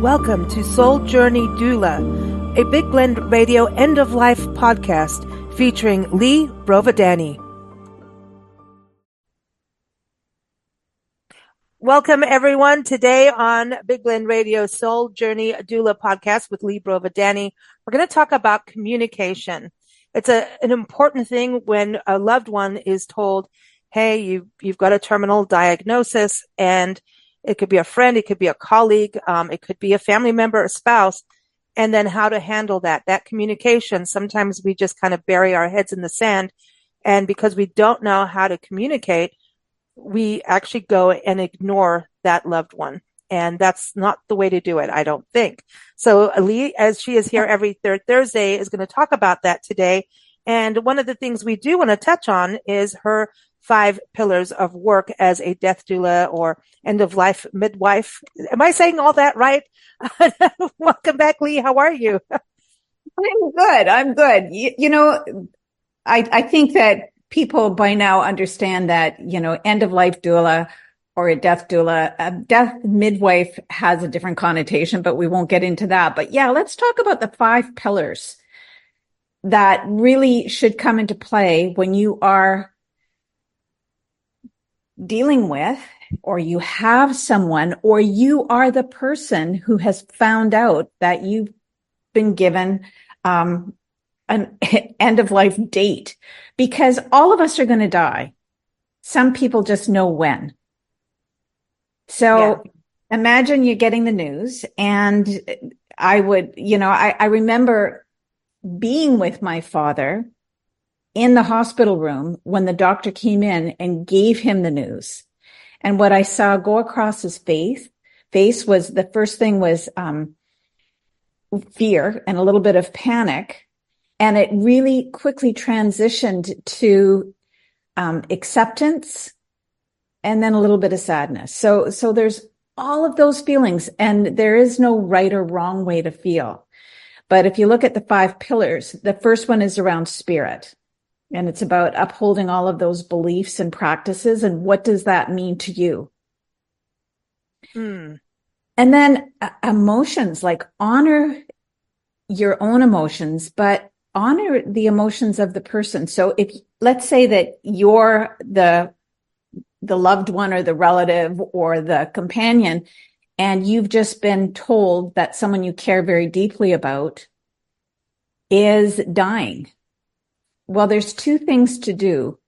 Welcome to Soul Journey Doula, a Big Blend Radio end-of-life podcast featuring Lea Brovedani. Welcome, everyone. Today on Big Blend Radio Soul Journey Doula podcast with Lea Brovedani, we're going to talk about communication. It's an important thing when a loved one is told, hey, you've got a terminal diagnosis, and it could be a friend, it could be a colleague, it could be a family member, a spouse, and then how to handle that communication. Sometimes we just kind of bury our heads in the sand, and because we don't know how to communicate, we actually go and ignore that loved one. And that's not the way to do it, I don't think. So Lea, as she is here every third Thursday, is going to talk about that today. And one of the things we do want to touch on is her 5 pillars of work as a death doula or end-of-life midwife. Am I saying all that right? Welcome back, Lea. How are you? I'm good. I think that people by now understand that, end-of-life doula or a death doula, a death midwife has a different connotation, but we won't get into that. But yeah, let's talk about the 5 pillars that really should come into play when you are dealing with, or you have someone, or you are the person who has found out that you've been given an end of life date, because all of us are going to die. Some people just know when. So Imagine you're getting the news, and I remember being with my father in the hospital room when the doctor came in and gave him the news. And what I saw go across his face was, the first thing was fear and a little bit of panic. And it really quickly transitioned to acceptance and then a little bit of sadness. So there's all of those feelings, and there is no right or wrong way to feel. But if you look at the 5 pillars, the first one is around spirit. And it's about upholding all of those beliefs and practices. And what does that mean to you? And then emotions, like honor your own emotions, but honor the emotions of the person. So if, let's say that you're the loved one or the relative or the companion, and you've just been told that someone you care very deeply about is dying. Well, there's 2 things to do.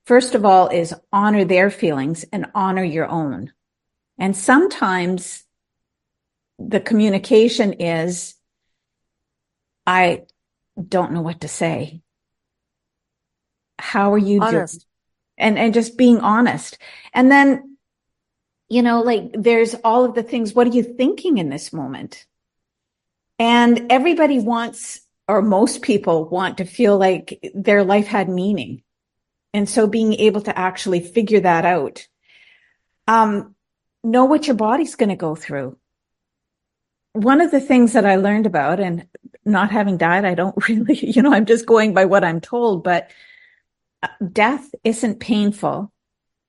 First of all is honor their feelings and honor your own. And sometimes the communication is, I don't know what to say. How are you doing? And just being honest. And then, there's all of the things. What are you thinking in this moment? And everybody wants, or most people want, to feel like their life had meaning. And so being able to actually figure that out, know what your body's going to go through. One of the things that I learned about, and not having died, I don't really, I'm just going by what I'm told, but death isn't painful.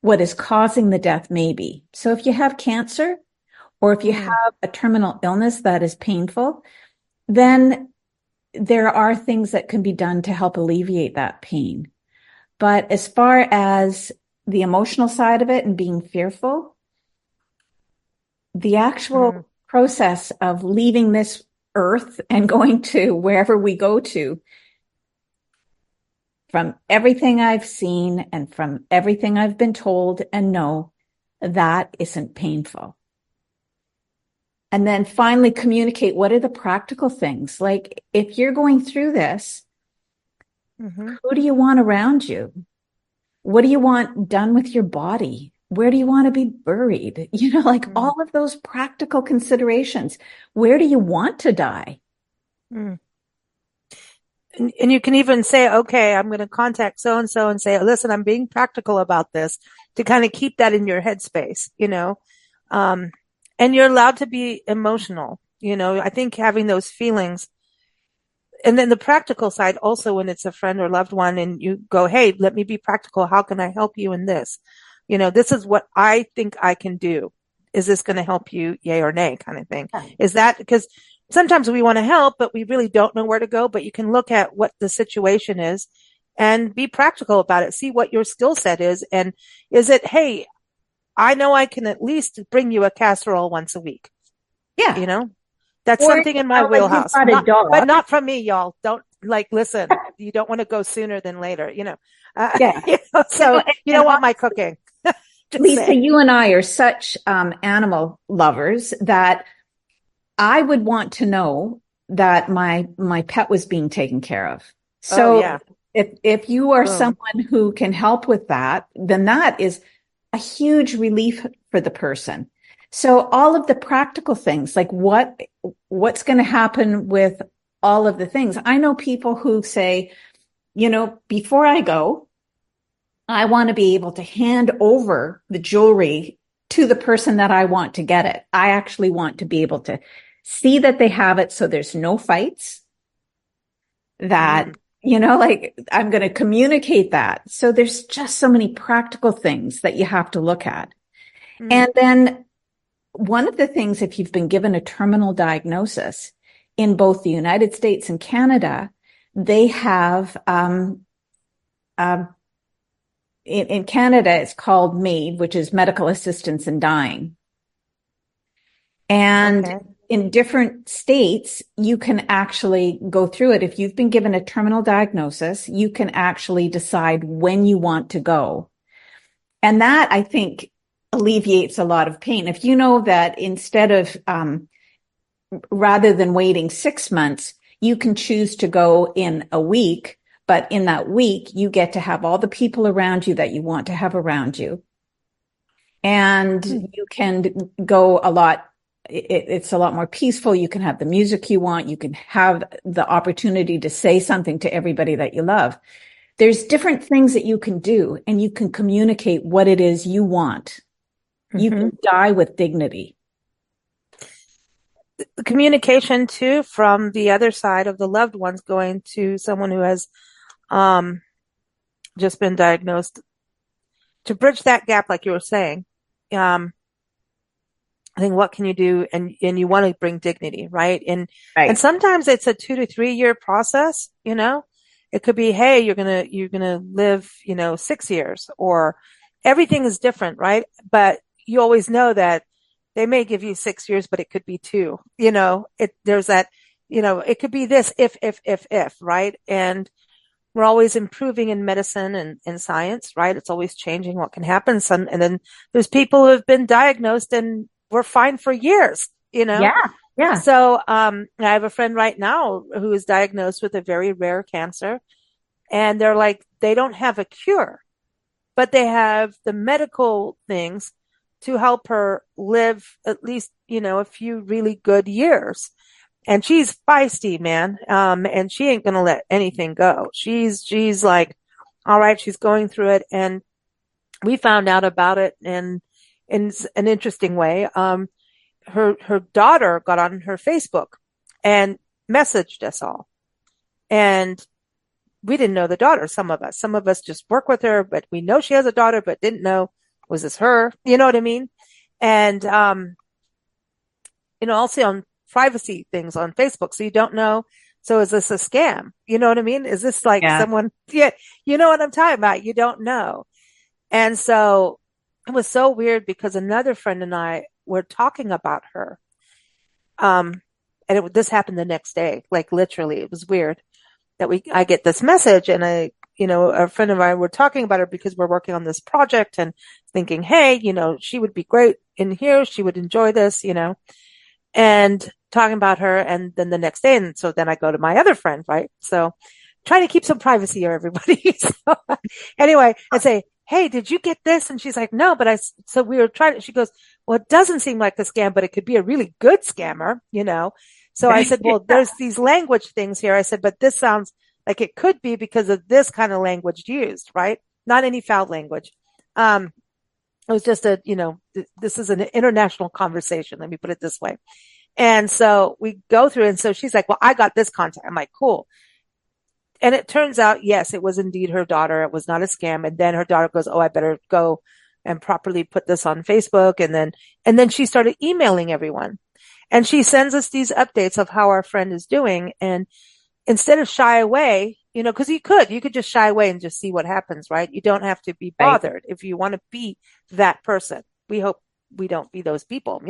What is causing the death may be. So if you have cancer, or if you have a terminal illness that is painful, then there are things that can be done to help alleviate that pain. But as far as the emotional side of it and being fearful, the actual process of leaving this earth and going to wherever we go to, from everything I've seen and from everything I've been told and know, that isn't painful. And then finally communicate, what are the practical things? Like, if you're going through this, who do you want around you? What do you want done with your body? Where do you want to be buried? All of those practical considerations. Where do you want to die? And you can even say, okay, I'm going to contact so-and-so and say, listen, I'm being practical about this, to kind of keep that in your headspace, and you're allowed to be emotional. I think having those feelings, and then the practical side also, when it's a friend or loved one and you go, hey, let me be practical. How can I help you in this? This is what I think I can do. is this going to help you, yay or nay kind of thing? Yeah. Is that because sometimes we want to help, but we really don't know where to go, but you can look at what the situation is and be practical about it. See what your skill set is. And is it, hey, I know I can at least bring you a casserole once a week. Yeah. You know, that's Or, something in my like wheelhouse. you've got a dog. But not from me, y'all. Don't listen, you don't want to go sooner than later, Yeah. So you don't want my honestly, cooking. Lisa, saying. you and I are such animal lovers that I would want to know that my pet was being taken care of. Oh So yeah. if you are Boom. someone who can help with that, then that is a huge relief for the person. So all of the practical things, like what's going to happen with all of the things. I know people who say, before I go, I want to be able to hand over the jewelry to the person that I want to get it. I actually want to be able to see that they have it so there's no fights, that, like I'm going to communicate that. So there's just so many practical things that you have to look at. And then one of the things, if you've been given a terminal diagnosis in both the United States and Canada, they have, in Canada, it's called MAID, which is medical assistance in dying. And in different states, you can actually go through it. If you've been given a terminal diagnosis, you can actually decide when you want to go. And that, I think, alleviates a lot of pain. If you know that instead of, rather than waiting 6 months, you can choose to go in a week, but in that week, you get to have all the people around you that you want to have around you. And you can go a lot, it's a lot more peaceful. You can have the music you want. You can have the opportunity to say something to everybody that you love. There's different things that you can do, and you can communicate what it is you want. You can die with dignity. The communication too, from the other side of the loved ones going to someone who has just been diagnosed, to bridge that gap, like you were saying. I think what can you do? And you want to bring dignity, right? And sometimes it's a 2 to 3 year process, It could be, hey, you're gonna live, 6 years, or everything is different, right? But you always know that they may give you 6 years, but it could be 2, there's that, it could be this, if, right? And we're always improving in medicine and science, right? It's always changing what can happen. And then there's people who have been diagnosed and were fine for years, Yeah. So, I have a friend right now who is diagnosed with a very rare cancer, and they're like, they don't have a cure, but they have the medical things to help her live at least, a few really good years. And she's feisty, man. And she ain't going to let anything go. She's like, all right, she's going through it. And we found out about it in an interesting way. Her daughter got on her Facebook and messaged us all. And we didn't know the daughter. Some of us just work with her, but we know she has a daughter, but didn't know, was this her? You know what I mean? And, also on privacy things on Facebook. So you don't know. So is this a scam? You know what I mean? Is this like someone? Yeah. You know what I'm talking about? You don't know. And so it was so weird because another friend and I were talking about her. And this happened the next day, like literally, it was weird that I get this message, and a friend of mine, we're talking about her because we're working on this project and thinking, hey, she would be great in here. She would enjoy this, and talking about her. And then the next day. And so then I go to my other friend, right? So trying to keep some privacy here, everybody. So anyway, I say, hey, did you get this? And she's like, no, but so we were trying to, she goes, well, it doesn't seem like a scam, but it could be a really good scammer, So I said, well, there's these language things here. I said, but this sounds like it could be because of this kind of language used, right? Not any foul language. It was just this is an international conversation. Let me put it this way. And so we go through, and so she's like, well, I got this contact. I'm like, cool. And it turns out, yes, it was indeed her daughter. It was not a scam. And then her daughter goes, oh, I better go and properly put this on Facebook. And then she started emailing everyone, and she sends us these updates of how our friend is doing. And instead of shy away, cause you could just shy away and just see what happens, right? You don't have to be Right. bothered if you want to be that person. We hope we don't be those people.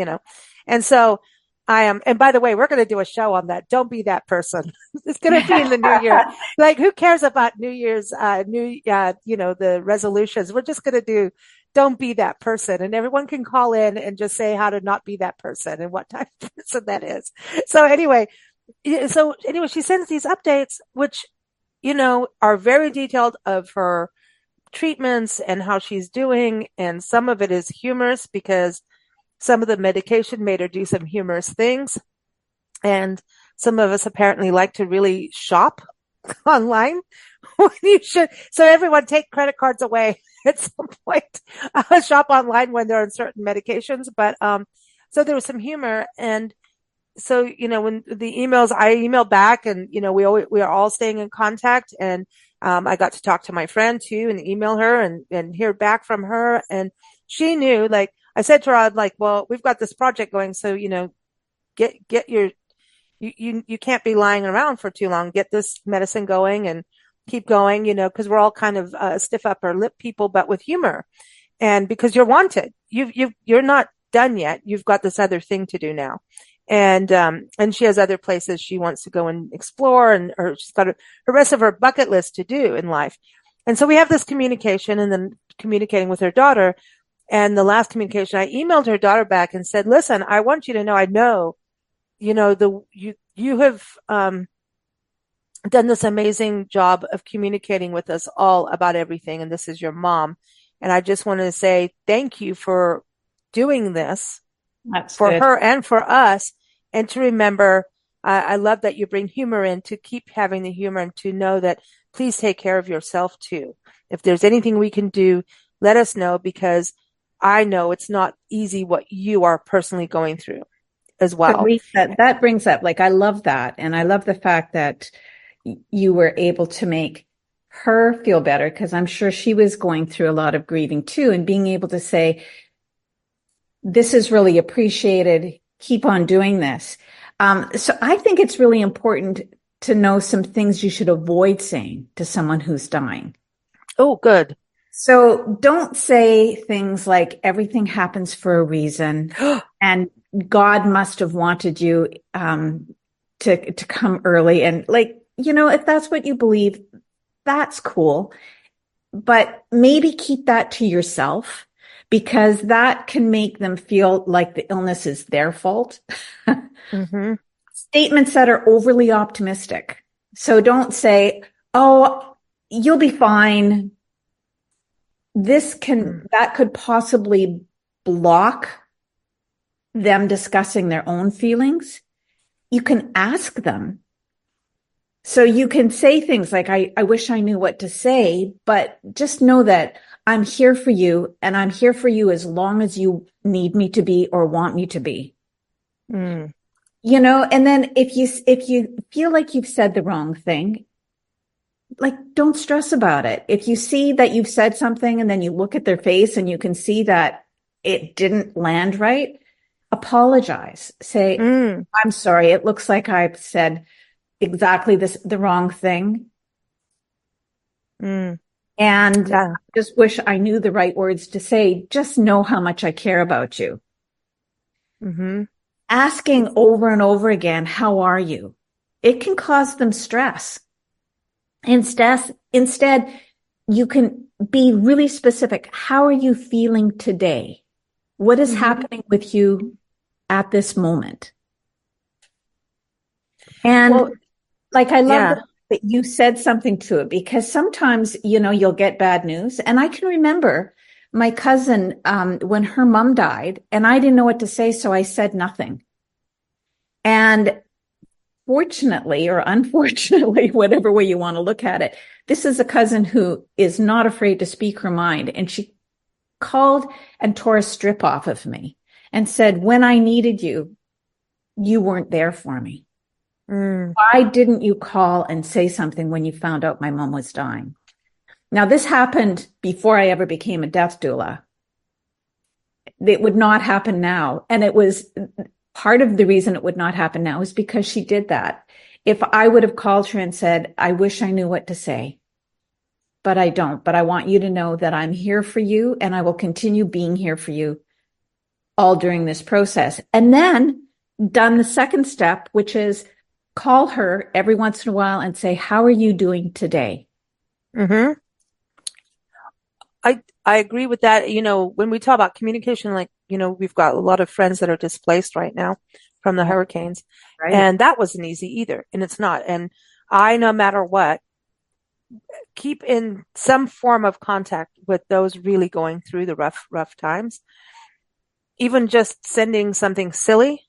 And so I am, and by the way, we're going to do a show on that. Don't be that person. It's going to be in the new year. Like, who cares about New Year's, the resolutions? We're just going to do, don't be that person. And everyone can call in and just say how to not be that person and what type of person that is. So anyway, she sends these updates, which, are very detailed of her treatments and how she's doing. And some of it is humorous because some of the medication made her do some humorous things. And some of us apparently like to really shop online when you should. So everyone take credit cards away at some point. Shop online when they're on certain medications. But so there was some humor. And so, when the emails, I emailed back, and, we are all staying in contact. And I got to talk to my friend too and email her and hear back from her. And she knew, like, I said to her, I'd like, well, we've got this project going. So, get you can't be lying around for too long. Get this medicine going and keep going, cause we're all kind of stiff upper lip people, but with humor. And because you're wanted, you're not done yet. You've got this other thing to do now. And she has other places she wants to go and explore, or she's got her rest of her bucket list to do in life. And so we have this communication, and then communicating with her daughter. And the last communication, I emailed her daughter back and said, listen, I want you to know, I know, you have, done this amazing job of communicating with us all about everything. And this is your mom. And I just want to say thank you for doing this. That's for good. her and for us. And to remember, I love that you bring humor in, to keep having the humor, and to know that please take care of yourself too. If there's anything we can do, let us know, because I know it's not easy what you are personally going through as well. So that brings up, like, I love that. And I love the fact that you were able to make her feel better, because I'm sure she was going through a lot of grieving too, and being able to say, this is really appreciated. Keep on doing this. So I think it's really important to know some things you should avoid saying to someone who's dying. Oh, good. So don't say things like everything happens for a reason and God must have wanted you to come early. And, like, if that's what you believe, that's cool. But maybe keep that to yourself, because that can make them feel like the illness is their fault. Mm-hmm. Statements that are overly optimistic. So don't say, oh, you'll be fine. That could possibly block them discussing their own feelings. You can ask them. So you can say things like, I wish I knew what to say, but just know that I'm here for you, and I'm here for you as long as you need me to be or want me to be. Mm. And then if you feel like you've said the wrong thing, like, don't stress about it. If you see that you've said something and then you look at their face and you can see that it didn't land right, apologize. Say, I'm sorry. It looks like I've said exactly the wrong thing. And I just wish I knew the right words to say. Just know how much I care about you. Mm-hmm. Asking over and over again, how are you? It can cause them stress. Instead, you can be really specific. How are you feeling today? What is happening with you at this moment? And I love that you said something to it, because sometimes, you'll get bad news. And I can remember my cousin, when her mom died, and I didn't know what to say. So I said nothing. And fortunately, or unfortunately, whatever way you want to look at it, this is a cousin who is not afraid to speak her mind. And she called and tore a strip off of me and said, when I needed you, you weren't there for me. Why didn't you call and say something when you found out my mom was dying? Now, this happened before I ever became a death doula. it would not happen now. And it was part of the reason it would not happen now is because she did that. If I would have called her and said, I wish I knew what to say, but I don't, but I want you to know that I'm here for you and I will continue being here for you all during this process. And then done the second step, which is call her every once in a while and say, how are you doing today? Mm-hmm. I agree with that. You know, when we talk about communication, like, you know, we've got a lot of friends that are displaced right now from the hurricanes, Right. and that wasn't easy either. And it's not. And I, no matter what, keep in some form of contact with those really going through the rough times. Even just sending something silly,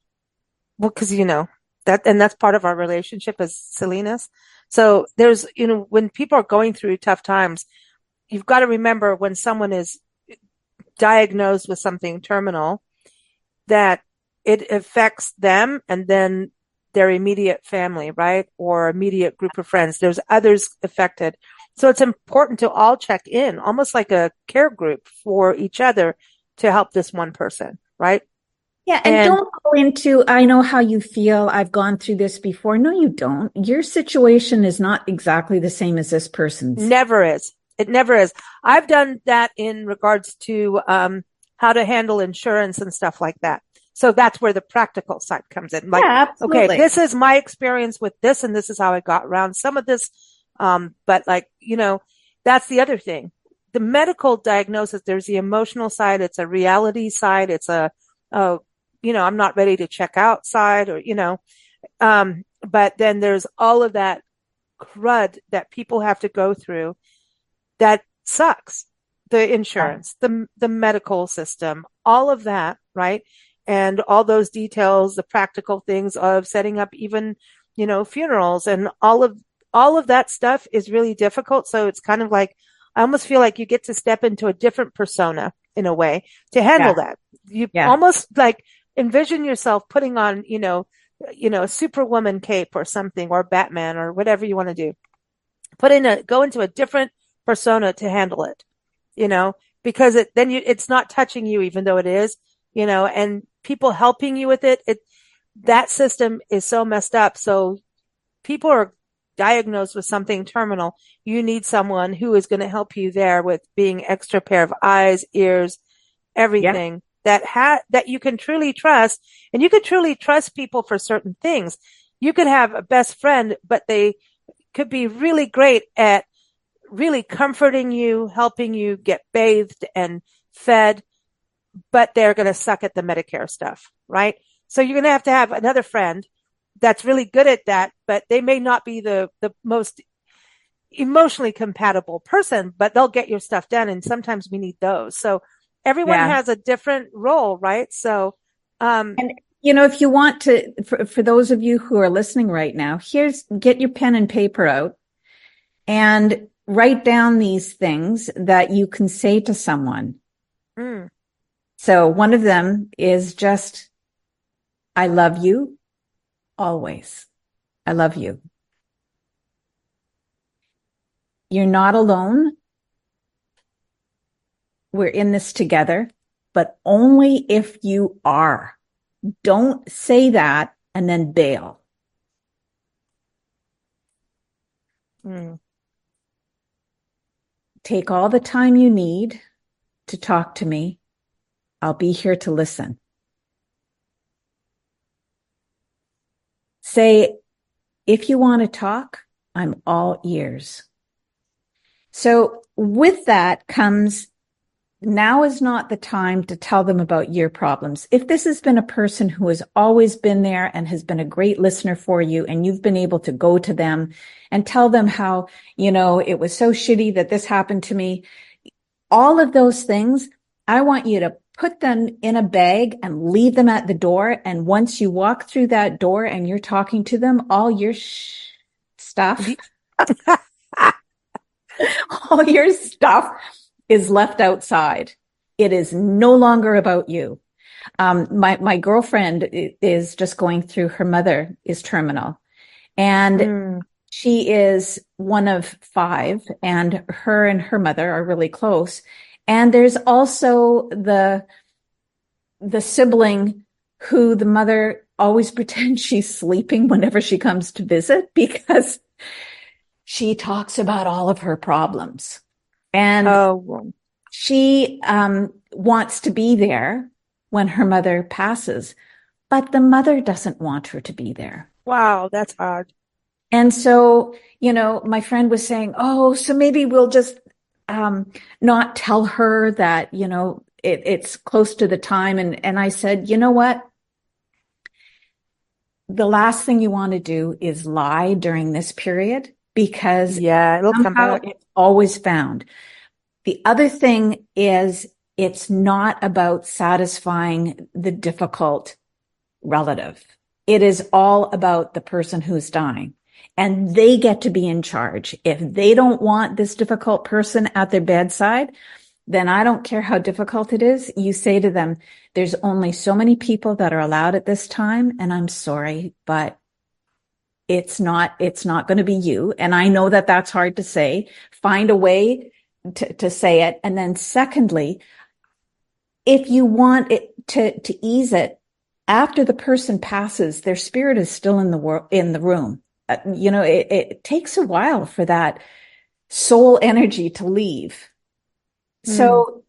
well, because you know that, and that's part of our relationship is silliness. So there's, you know, when people are going through tough times, you've got to remember when someone is diagnosed with something terminal, that it affects them and then their immediate family, right? Or immediate group of friends. There's others affected. So it's important to all check in, almost like a care group for each other to help this one person, right? Yeah. And don't go into, I know how you feel. I've gone through this before. No, you don't. Your situation is not exactly the same as this person's. Never is. It never is. I've done that in regards to how to handle insurance and stuff like that. So that's where the practical side comes in. Like, Yeah, absolutely. okay, this is my experience with this, and this is how I got around some of this. But like, you know, that's the other thing. The medical diagnosis, there's the emotional side. It's a reality side. It's you know, I'm not ready to check out side, or, you know, but then there's all of that crud that people have to go through that sucks. The insurance, the medical system, all of that, right? And all those details, the practical things of setting up even, you know, funerals and all of that stuff is really difficult. So it's kind of like, I almost feel like you get to step into a different persona in a way to handle that. You almost like envision yourself putting on, you know, a Superwoman cape or something, or Batman or whatever you want to do. Go into a different persona to handle it, you know, because it's not touching you, even though it is, you know, and people helping you with it. That system is so messed up. So people are diagnosed with something terminal. You need someone who is going to help you there with being extra pair of eyes, ears, everything that you can truly trust. And you can truly trust people for certain things. You could have a best friend, but they could be really great at really comforting you, helping you get bathed and fed, but they're going to suck at the Medicare stuff, right? So you're going to have another friend that's really good at that, but they may not be the most emotionally compatible person, but they'll get your stuff done. And sometimes we need those. So everyone has a different role, right? So, and you know, if you want to, for those of you who are listening right now, get your pen and paper out and write down these things that you can say to someone. So one of them is just, I love you always. I love you. You're not alone. We're in this together, but only if you are. Don't say that and then bail. Take all the time you need to talk to me. I'll be here to listen. Say, if you want to talk, I'm all ears. So with that comes, now is not the time to tell them about your problems. If this has been a person who has always been there and has been a great listener for you, and you've been able to go to them and tell them how, you know, it was so shitty that this happened to me, all of those things, I want you to put them in a bag and leave them at the door. And once you walk through that door and you're talking to them, all your stuff, all your stuff is left outside. It is no longer about you. My girlfriend is just going through, her mother is terminal, and she is one of 5, and her mother are really close. And there's also the sibling who the mother always pretends she's sleeping whenever she comes to visit because she talks about all of her problems. And she wants to be there when her mother passes, but the mother doesn't want her to be there. Wow, that's hard. And so, my friend was saying, oh, so maybe we'll just not tell her that, it's close to the time. And I said, you know what? The last thing you want to do is lie during this period because it'll come back. It's always found. The other thing is it's not about satisfying the difficult relative. It is all about the person who's dying. And they get to be in charge. If they don't want this difficult person at their bedside, then I don't care how difficult it is. You say to them, there's only so many people that are allowed at this time. And I'm sorry, but it's not going to be you. And I know that that's hard to say. Find a way to say it. And then secondly, if you want it to ease it, after the person passes, their spirit is still in the room. It takes a while for that soul energy to leave. So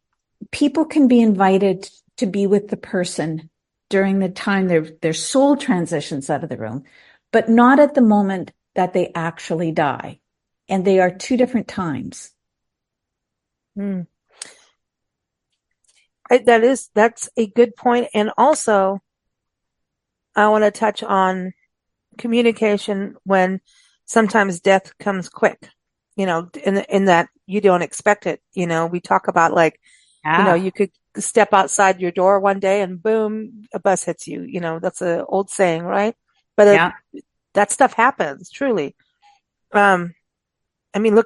people can be invited to be with the person during the time their soul transitions out of the room, but not at the moment that they actually die. And they are two different times. That's a good point. And also, I want to touch on communication when sometimes death comes quick, in that you don't expect it. We talk about you could step outside your door one day and boom, a bus hits you. That's an old saying, right? But that stuff happens, truly. Look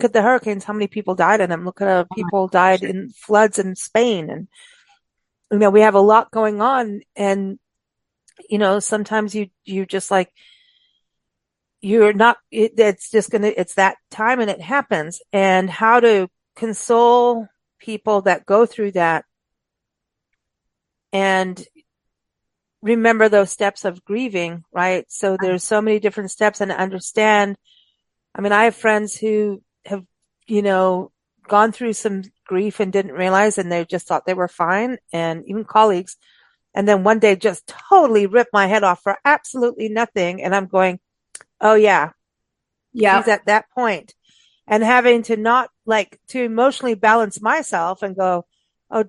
at the hurricanes, how many people died in them. Look at how people died in floods in Spain. And, we have a lot going on. And, sometimes you just you're not, it's that time and it happens. And how to console people that go through that and remember those steps of grieving, right? So there's so many different steps and understand. I have friends who have, gone through some grief and didn't realize, and they just thought they were fine, and even colleagues. And then one day just totally ripped my head off for absolutely nothing. And I'm going, oh yeah, she's at that point. And having to not to emotionally balance myself and go, oh,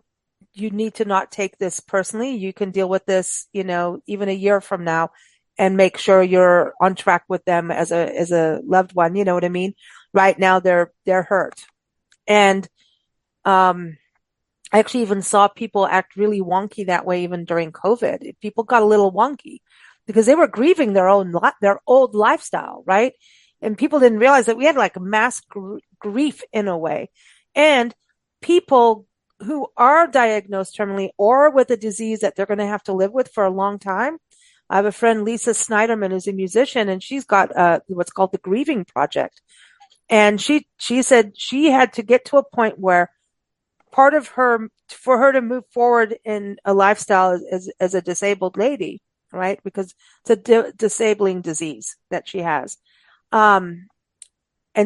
you need to not take this personally. You can deal with this, even a year from now, and make sure you're on track with them as a loved one. You know what I mean? Right now they're hurt. And, I actually even saw people act really wonky that way, even during COVID. People got a little wonky because they were grieving their old lifestyle, right? And people didn't realize that we had mass grief in a way. And people who are diagnosed terminally or with a disease that they're going to have to live with for a long time. I have a friend, Lisa Snyderman, who's a musician, and she's got what's called the Grieving Project. And she said she had to get to a point where for her to move forward in a lifestyle as a disabled lady, right? Because it's a disabling disease that she has. And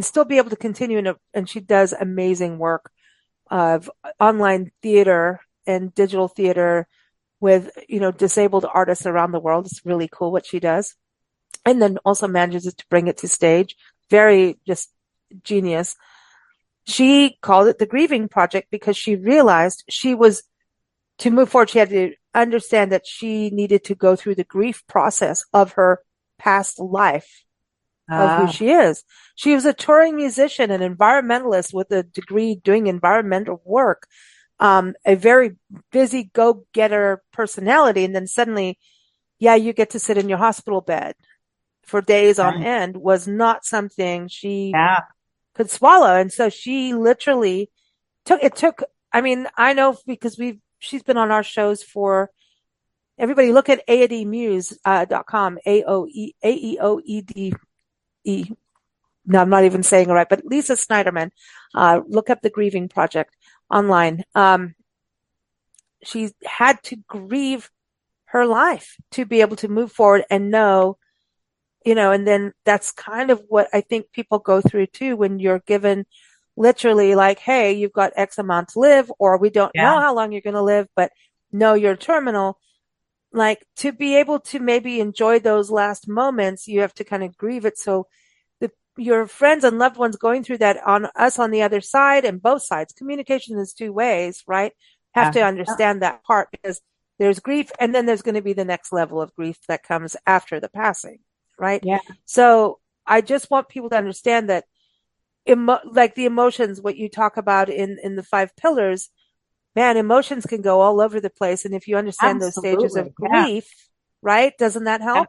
still be able to continue and she does amazing work of online theater and digital theater with, disabled artists around the world. It's really cool what she does. And then also manages to bring it to stage. Very just genius. She called it the Grieving Project because she realized to move forward, she had to understand that she needed to go through the grief process of her past life of who she is. She was a touring musician, an environmentalist with a degree doing environmental work, a very busy go-getter personality. And then suddenly, you get to sit in your hospital bed for days on end was not something she could swallow. And so she literally I know because she's been on our shows for everybody. Look at aedmuse.com, AEOED. No, I'm not even saying it right, but Lisa Snyderman, look up the Grieving Project online. she had to grieve her life to be able to move forward and know, and then that's kind of what I think people go through too when you're given literally like, hey, you've got X amount to live, or we don't know Yeah, how long you're going to live, but no, you're terminal. Like to be able to maybe enjoy those last moments, you have to kind of grieve it. So your friends and loved ones going through that on us on the other side and both sides, communication is two ways, right? Have yeah, to understand that part because there's grief and then there's going to be the next level of grief that comes after the passing, right? yeah, So I just want people to understand that like the emotions, what you talk about in the five pillars, man, emotions can go all over the place. And if you understand those stages absolutely. of Yeah, grief, right? Doesn't that yeah, help?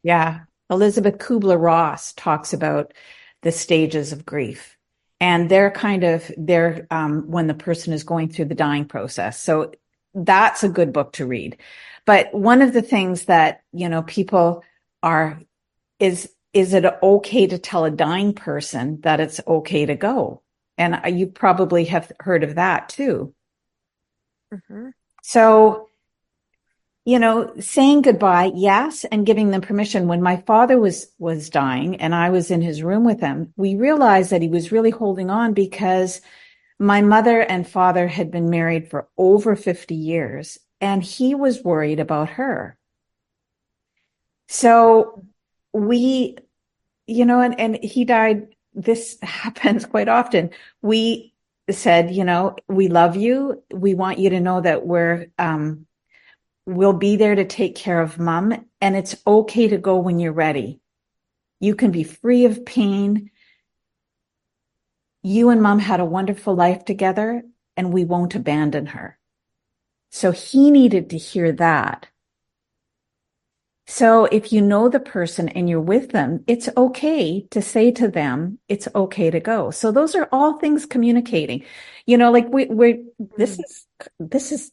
yeah. Elizabeth Kubler-Ross talks about the stages of grief. And they're when the person is going through the dying process. So that's a good book to read. But one of the things that, people are, is it okay to tell a dying person that it's okay to go? And you probably have heard of that too. Mm-hmm. So, saying goodbye, yes, and giving them permission. When my father was dying and I was in his room with him, we realized that he was really holding on because my mother and father had been married for over 50 years and he was worried about her. So we, and he died. This happens quite often. We said, we love you. We want you to know that we'll be there to take care of mom, and it's okay to go when you're ready. You can be free of pain. You and mom had a wonderful life together, and we won't abandon her. So he needed to hear that. So if you know the person and you're with them, it's okay to say to them, it's okay to go. So those are all things communicating, like this is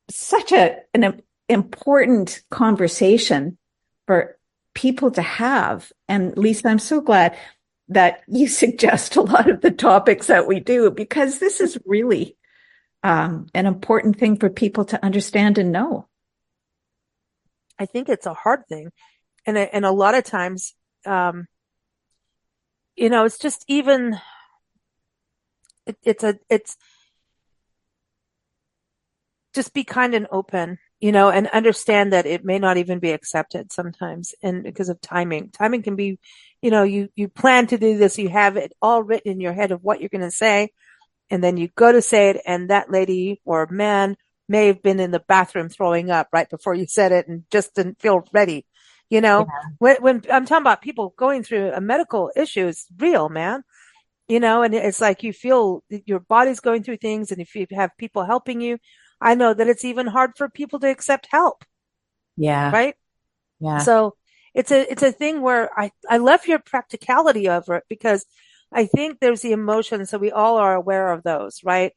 such an important conversation for people to have. And Lisa, I'm so glad that you suggest a lot of the topics that we do, because this is really an important thing for people to understand and know. I think it's a hard thing. And a lot of times, it's just even, it's just be kind and open, and understand that it may not even be accepted sometimes. And because of timing can be, you plan to do this, you have it all written in your head of what you're going to say. And then you go to say it and that lady or man may have been in the bathroom throwing up right before you said it and just didn't feel ready. Yeah. When I'm talking about people going through a medical issue, it's real, man. And it's like you feel your body's going through things. And if you have people helping you, I know that it's even hard for people to accept help, Yeah. right? Yeah. So it's a thing where I love your practicality over it because I think there's the emotions. So we all are aware of those, right?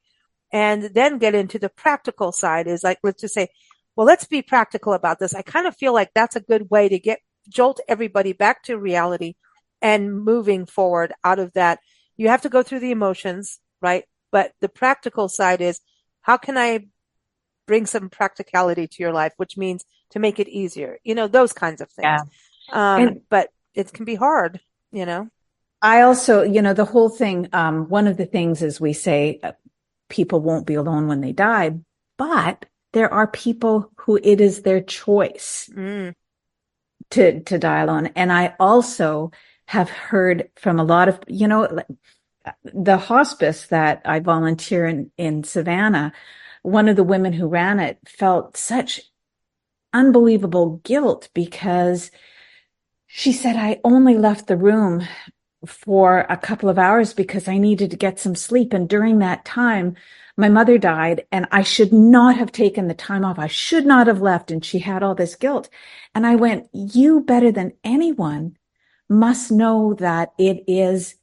And then get into the practical side is like, let's just say, well, let's be practical about this. I kind of feel like that's a good way to jolt everybody back to reality and moving forward out of that. You have to go through the emotions, right? But the practical side is how can I bring some practicality to your life, which means to make it easier, those kinds of things. Yeah. And But it can be hard, you know? I also, the whole thing, one of the things is we say people won't be alone when they die, but there are people who it is their choice to die alone. And I also have heard from a lot of, the hospice that I volunteer in Savannah, one of the women who ran it felt such unbelievable guilt because she said, I only left the room for a couple of hours because I needed to get some sleep. And during that time, my mother died and I should not have taken the time off. I should not have left. And she had all this guilt. And I went, you better than anyone must know that it is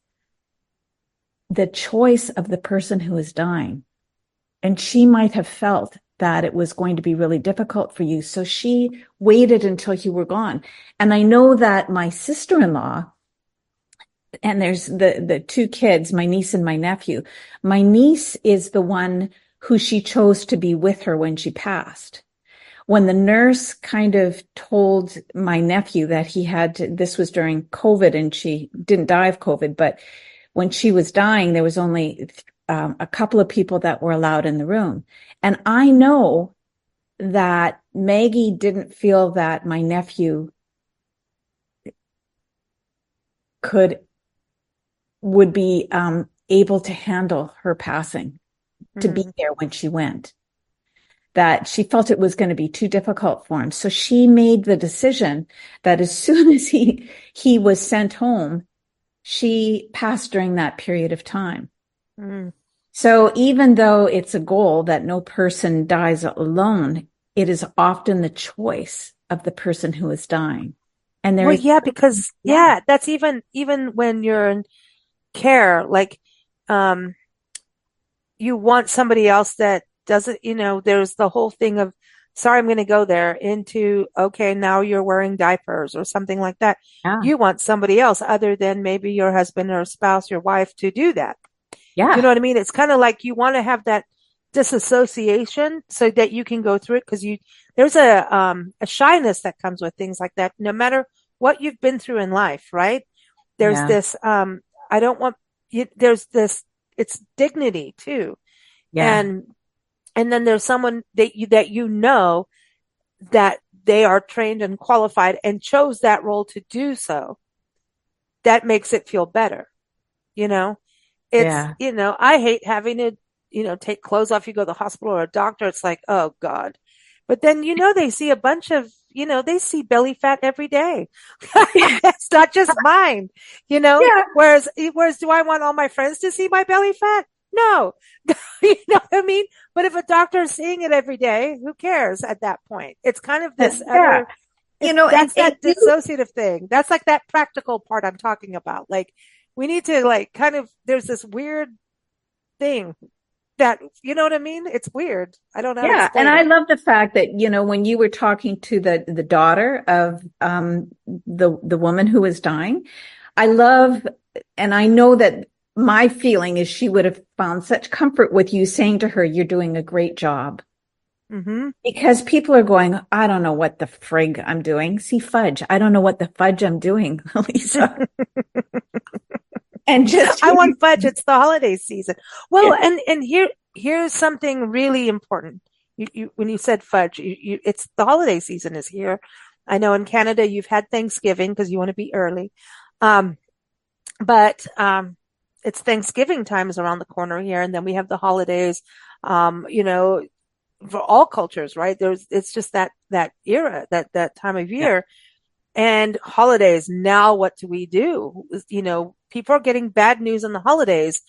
the choice of the person who is dying. And she might have felt that it was going to be really difficult for you. So she waited until you were gone. And I know that my sister-in-law, and there's the two kids, my niece and my nephew. My niece is the one who she chose to be with her when she passed. When the nurse kind of told my nephew that this was during COVID and she didn't die of COVID, but when she was dying, there was only a couple of people that were allowed in the room. And I know that Maggie didn't feel that my nephew would be able to handle her passing, to be there when she went, that she felt it was going to be too difficult for him. So she made the decision that as soon as he was sent home, she passed during that period of time. So even though it's a goal that no person dies alone, it is often the choice of the person who is dying. And well, yeah, because that's even when you're in care, like, you want somebody else that doesn't, there's the whole thing of, sorry, I'm going to go there, into, okay, now you're wearing diapers or something like that. Yeah. You want somebody else other than maybe your husband or spouse, your wife, to do that. Yeah. Do you know what I mean? It's kind of like you want to have that disassociation so that you can go through it, because there's a shyness that comes with things like that, no matter what you've been through in life, right? There's this, I don't want you, there's this, it's dignity too. Yeah. And then there's someone that that they are trained and qualified and chose that role to do so. That makes it feel better. It's, I hate having to, take clothes off. You go to the hospital or a doctor. It's like, oh God. But then, they see a bunch of, they see belly fat every day. It's not just mine, Yeah. whereas do I want all my friends to see my belly fat? No. You know what I mean? But if a doctor is seeing it every day, who cares at that point? It's kind of this other, that's that dissociative thing. That's like that practical part I'm talking about. Like, we need to, like, kind of, there's this weird thing that, you know what I mean? It's weird. I don't know. Yeah. And I love the fact that, when you were talking to the daughter of the woman who was dying, and I know that my feeling is she would have found such comfort with you saying to her, you're doing a great job. Mm-hmm. Because people are going, I don't know what the frig I'm doing. See, fudge. I don't know what the fudge I'm doing, Lisa. And I want fudge. It's the holiday season. Well, and here's something really important. You when you said fudge, it's the holiday season is here. I know in Canada you've had Thanksgiving because you want to be early. But it's Thanksgiving time is around the corner here, and then we have the holidays. For all cultures, right? It's just that era, that time of year. And holidays. Now, what do we do? People are getting bad news on the holidays.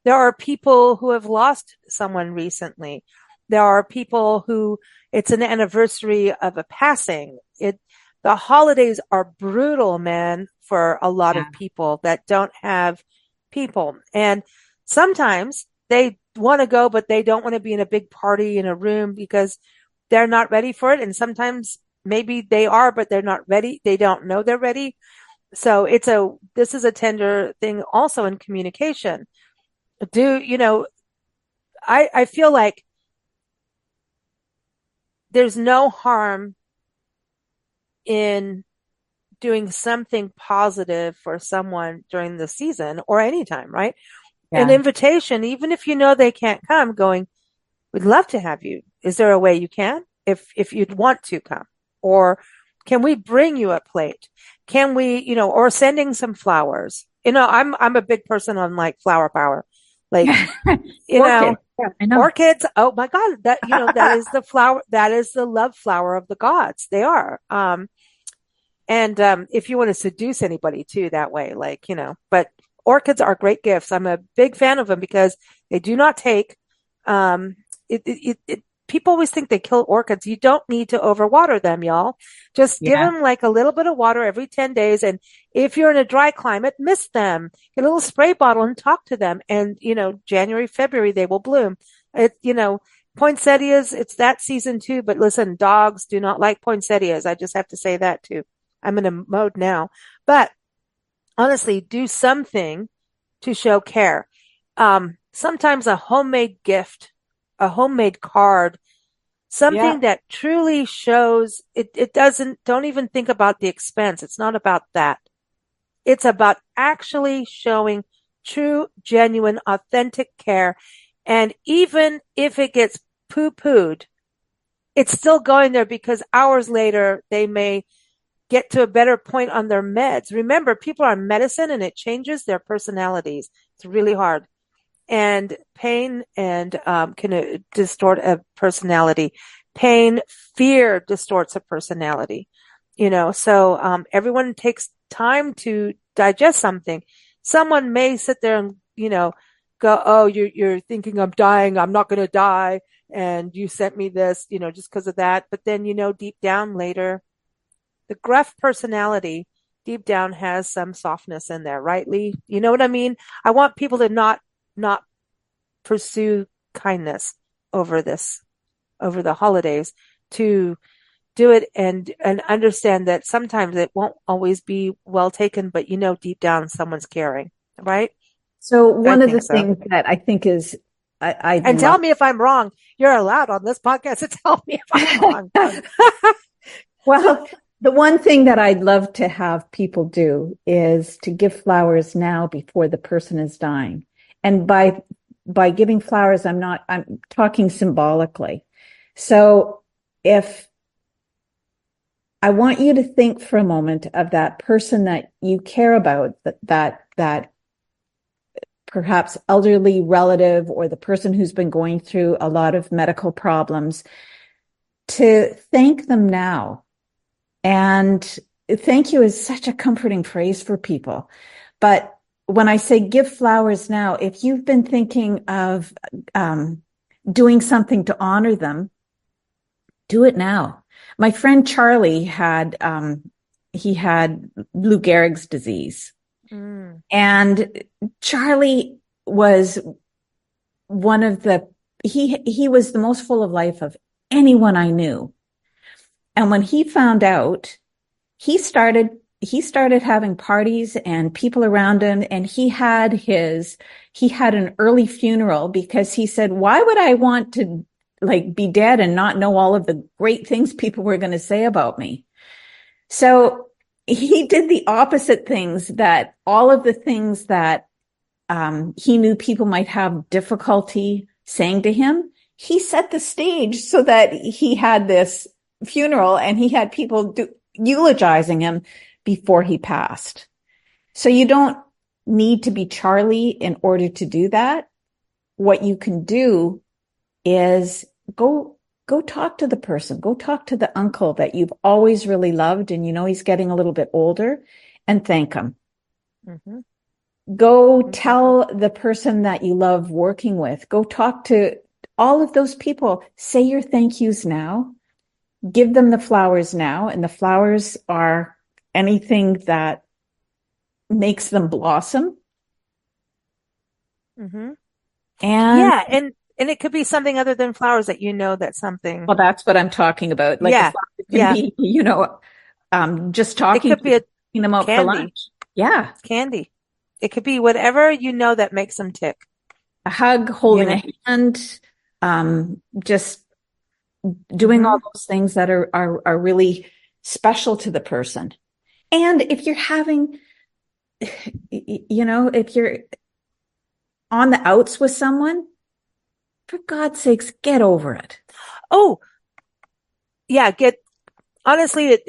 There are people who have lost someone recently. There are people who it's an anniversary of a passing. The holidays are brutal, man, for a lot of people that don't have people. And sometimes they want to go, but they don't want to be in a big party in a room because they're not ready for it. And sometimes maybe they are, but they're not ready. They don't know they're ready. So this is a tender thing also in communication. I feel like there's no harm in doing something positive for someone during the season or anytime, right? Yeah. An invitation, even if they can't come, going, we'd love to have you. Is there a way you can? If you'd want to come, or can we bring you a plate? Can we, or sending some flowers? I'm a big person on like flower power, like, orchids. Oh my God, that is the flower. That is the love flower of the gods. They are. And if you want to seduce anybody too, that way, like, but orchids are great gifts. I'm a big fan of them because they do not take, people always think they kill orchids. You don't need to overwater them, y'all. Just give them like a little bit of water every 10 days. And if you're in a dry climate, mist them. Get a little spray bottle and talk to them. And, January, February, they will bloom. Poinsettias, it's that season too. But listen, dogs do not like poinsettias. I just have to say that too. I'm in a mode now. But honestly, do something to show care. Sometimes a homemade gift a homemade card, something that truly shows it don't even think about the expense. It's not about that. It's about actually showing true, genuine, authentic care. And even if it gets poo-pooed, it's still going there because hours later, they may get to a better point on their meds. Remember, people are on medicine and it changes their personalities. It's really hard. And pain and can distort a personality. Pain, fear distorts a personality. So everyone takes time to digest something. Someone may sit there and, go, oh, you're thinking I'm dying. I'm not going to die. And you sent me this, just because of that. But then, deep down later, the gruff personality deep down has some softness in there, right, Lee? You know what I mean? I want people to not pursue kindness over the holidays, to do it and understand that sometimes it won't always be well taken, but deep down someone's caring, right? So one of the things that I think is, and tell me if I'm wrong. You're allowed on this podcast to tell me if I'm wrong. Well, the one thing that I'd love to have people do is to give flowers now before the person is dying. And by giving flowers, I'm talking symbolically. So if I want you to think for a moment of that person that you care about, that perhaps elderly relative or the person who's been going through a lot of medical problems, to thank them now. And thank you is such a comforting phrase for people. But when I say give flowers now, if you've been thinking of doing something to honor them, do it now. My friend Charlie had Lou Gehrig's disease. Mm. And Charlie was one of he was the most full of life of anyone I knew. And when he found out, he started having parties and people around him, and he had an early funeral because he said, why would I want to be dead and not know all of the great things people were going to say about me? So he did the opposite things, that all of the things that he knew people might have difficulty saying to him, he set the stage so that he had this funeral and he had people eulogizing him before he passed. So you don't need to be Charlie in order to do that. What you can do is go talk to the person, go talk to the uncle that you've always really loved and he's getting a little bit older, and thank him. Mm-hmm. Go tell the person that you love working with, go talk to all of those people, say your thank yous now, give them the flowers now. And the flowers are anything that makes them blossom. Mm-hmm. And it could be something other than flowers that that's something. Well, that's what I'm talking about. It can be, just talking. It could be them out candy. For lunch. Yeah. Candy. It could be whatever that makes them tick. A hug, holding a hand, just doing all those things that are really special to the person. And if you're having, if you're on the outs with someone, for God's sakes, get over it. Oh, yeah. Honestly,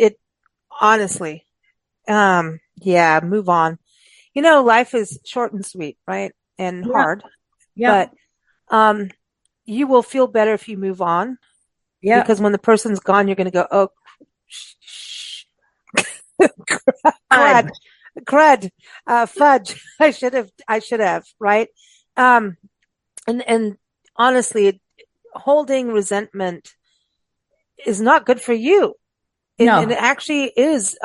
move on. Life is short and sweet, right? And hard. Yeah. But, you will feel better if you move on. Yeah. Because when the person's gone, you're going to go, oh, crud, fudge. I should have, right? And honestly, holding resentment is not good for you. And it actually is,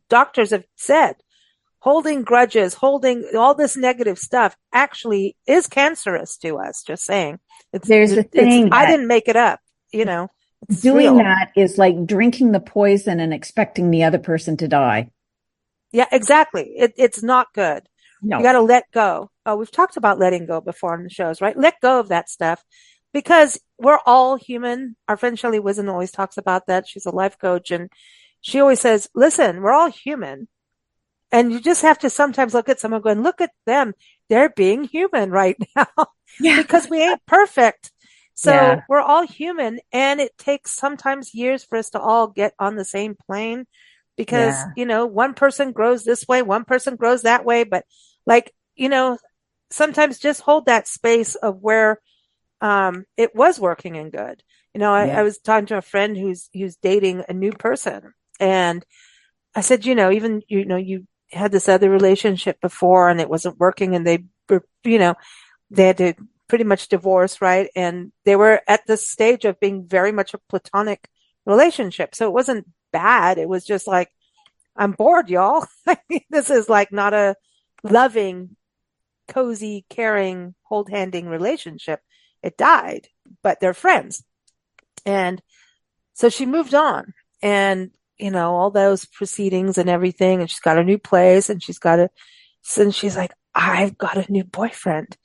doctors have said holding grudges, holding all this negative stuff actually is cancerous to us. Just saying. There's a thing. I didn't make it up, Doing that is like drinking the poison and expecting the other person to die. Yeah, exactly. It's not good. No. You got to let go. Oh, we've talked about letting go before on the shows, right? Let go of that stuff. because we're all human. Our friend Shelley Wizen always talks about that. She's a life coach, and she always says, listen, we're all human. And you just have to sometimes look at someone going, look at them. They're being human right now Yeah. because we ain't perfect. So Yeah. we're all human, and it takes sometimes years for us to all get on the same plane because, Yeah. one person grows this way, one person grows that way. But like, sometimes just hold that space of where it was working and good. I Yeah. was talking to a friend who's dating a new person, and I said, even you had this other relationship before and it wasn't working, and they were, they had to pretty much divorce, right? And they were at this stage of being very much a platonic relationship. So it wasn't bad. It was just like, I'm bored, y'all. This is like not a loving, cozy, caring, hold-handing relationship. It died, but they're friends. And so she moved on, and, all those proceedings and everything. And she's got a new place, and she's like, I've got a new boyfriend.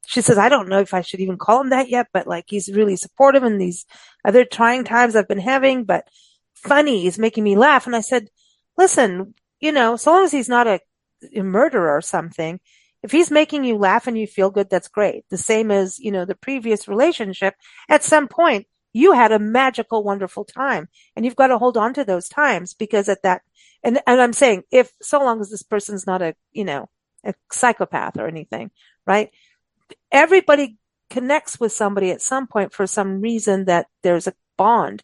She says, I don't know if I should even call him that yet, but like, he's really supportive in these other trying times I've been having, but funny, he's making me laugh. And I said, listen, so long as he's not a murderer or something, if he's making you laugh and you feel good, that's great. The same as, the previous relationship. At some point, you had a magical, wonderful time, and you've got to hold on to those times, because at that, and I'm saying, if so long as this person's not a psychopath or anything, right? Everybody connects with somebody at some point for some reason, that there's a bond.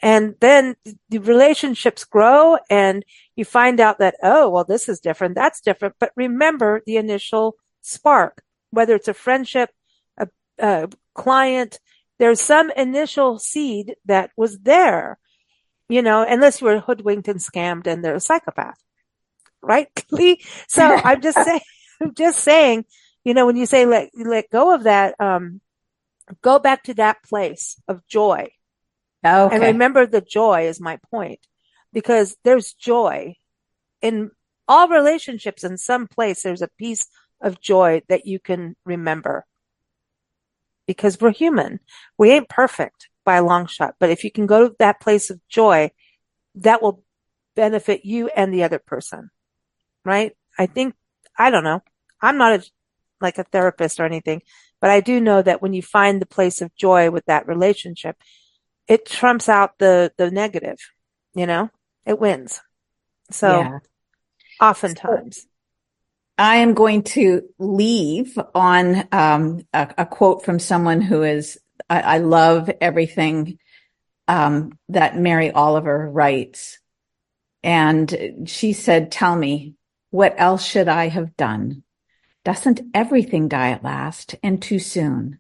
And then the relationships grow, and you find out that, oh, well, this is different, that's different. But remember the initial spark, whether it's a friendship, a client, there's some initial seed that was there, unless you were hoodwinked and scammed and they're a psychopath, right? So I'm just saying, when you say let go of that, go back to that place of joy. Okay. And remember, the joy is my point, because there's joy in all relationships. In some place, there's a piece of joy that you can remember, because we're human. We ain't perfect by a long shot. But if you can go to that place of joy, that will benefit you and the other person, right? I don't know. I'm not like a therapist or anything, but I do know that when you find the place of joy with that relationship, it trumps out the negative, it wins. So Yeah. oftentimes. I am going to leave on a quote from someone who is, I love everything that Mary Oliver writes. And she said, tell me, what else should I have done? Doesn't everything die at last and too soon?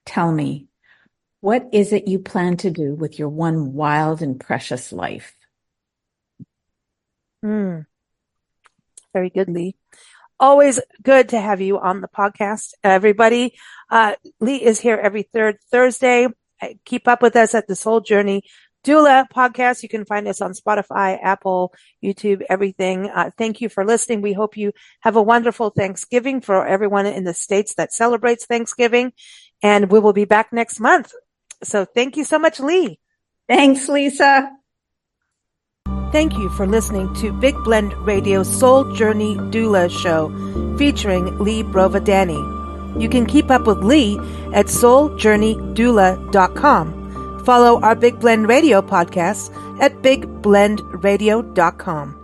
Tell me, what is it you plan to do with your one wild and precious life? Very good, Lee. Always good to have you on the podcast, everybody. Lee is here every third Thursday. Keep up with us at the Soul Journey Doula podcast. You can find us on Spotify, Apple, YouTube, everything. Thank you for listening. We hope you have a wonderful Thanksgiving for everyone in the States that celebrates Thanksgiving. And we will be back next month. So thank you so much, Lee. Thanks, Lisa. Thank you for listening to Big Blend Radio Soul Journey Doula Show featuring Lea Brovedani. You can keep up with Lee at souljourneydoula.com. Follow our Big Blend Radio podcast at bigblendradio.com.